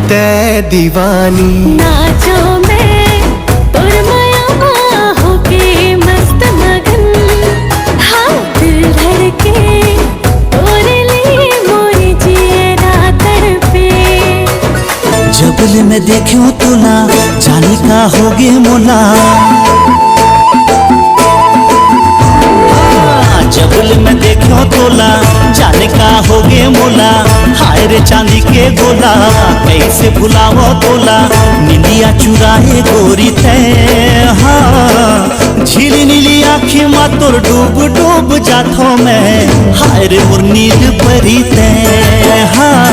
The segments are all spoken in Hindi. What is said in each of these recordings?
ते दीवानी नाचो मैं तोर माया होके मस्त मगन। हाँ दिल धड़के तोरे लिए मोरी जियरा तड़पे। जबल मैं देखूं तुला जाने का होगे मोला। जबल मैं देखूं तोला जाने का होगे मोला। हाय रे चांदी के गोला कैसे भुलावो तोला। निंदिया चुराए गोरी तय। हाँ झीली नीली आँखी मा तोर डूब डूब जाथो मैं। हाय रे मोर नील परी तय। हाँ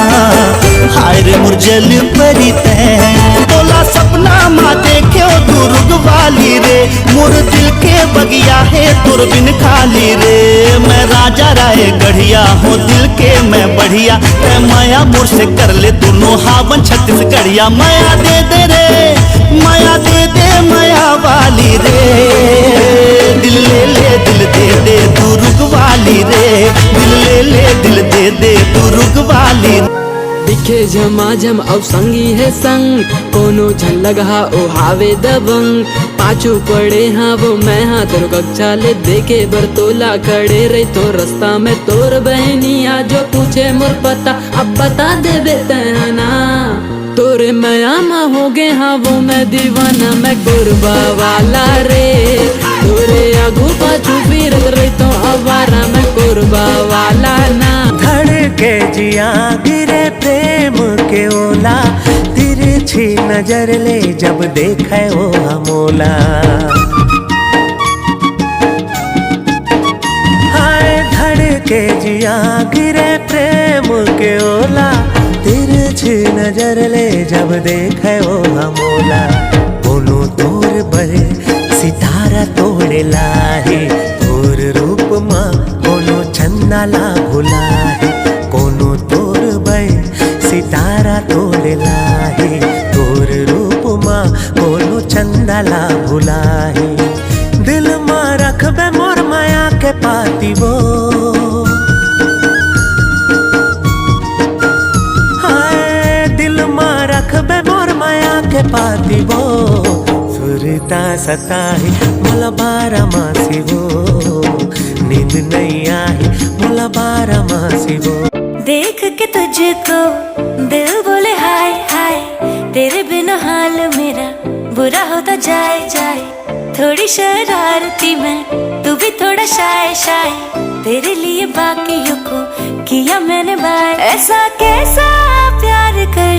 हाय रे मोर जल परी तय। तोला सपना मा देखो दुर्ग वाली रे। मोर दिल के बगिया है तोर बिन खाली रे। मैं राजा राय गढ़िया हूँ दिल के मैं बढ़िया। तै माया मोर से कर ले दोनों हावन छत्तीसगढ़िया। माया दे दे रे माया दे दे माया वाली रे। दिल ले ले दिल दे दे तू रुग वाली रे। दिल ले ले दिल दे दे तू रुग वाली। दिखे झमाझम अब संगी है संग। कोनो झलग हा ओ हावे दबंग। पाछू पड़े हाँ वो मैं हाँ तेरे कक्षा ले देखे बर तोला खड़े रही तो रास्ता में तोर बहनिया जो पूछे मोर पता अब बता दे बेतना। तोरे मयामा हो गए हाँ वो मैं दीवाना मैं गुरबा वाला रे। तोरे आगू पाछू फिर रही तो आवारा मैं गुरबा वाला ना। धड़के जिया गिरे प्रेम के ओला। तिरछी नजर ले जब देखे वो हमोला। हाय धड़के जिया गिरे प्रेम के ओला। तिरछी नजर ले जब देखे वो हमोला। कोनो तोर बड़े सितारा तोड़े लाहे। तोर रूप माँ कोनो चंदा ला भुलाहे। कोनो तोर बड़े सितारा तोड़े लाहे। तोर रूप माँ कोनो चंदा ला भुलाहे। दिल माँ रखबे मोर माया के पाती वो। हाय दिल माँ रखबे मोर माया के पाती वो। सुरता सताही मोला 12 मासी वो। नींद नहीं आई मोला 12 मासी वो। देख के तुझको दिल बोले हाय हाय। तेरे बिना हाल मेरा बुरा होता जाए जाए। थोड़ी शरारती मैं तू भी थोड़ा शाय शाय। तेरे लिए बाकियों को किया मैंने बाय। ऐसा कैसा प्यार कर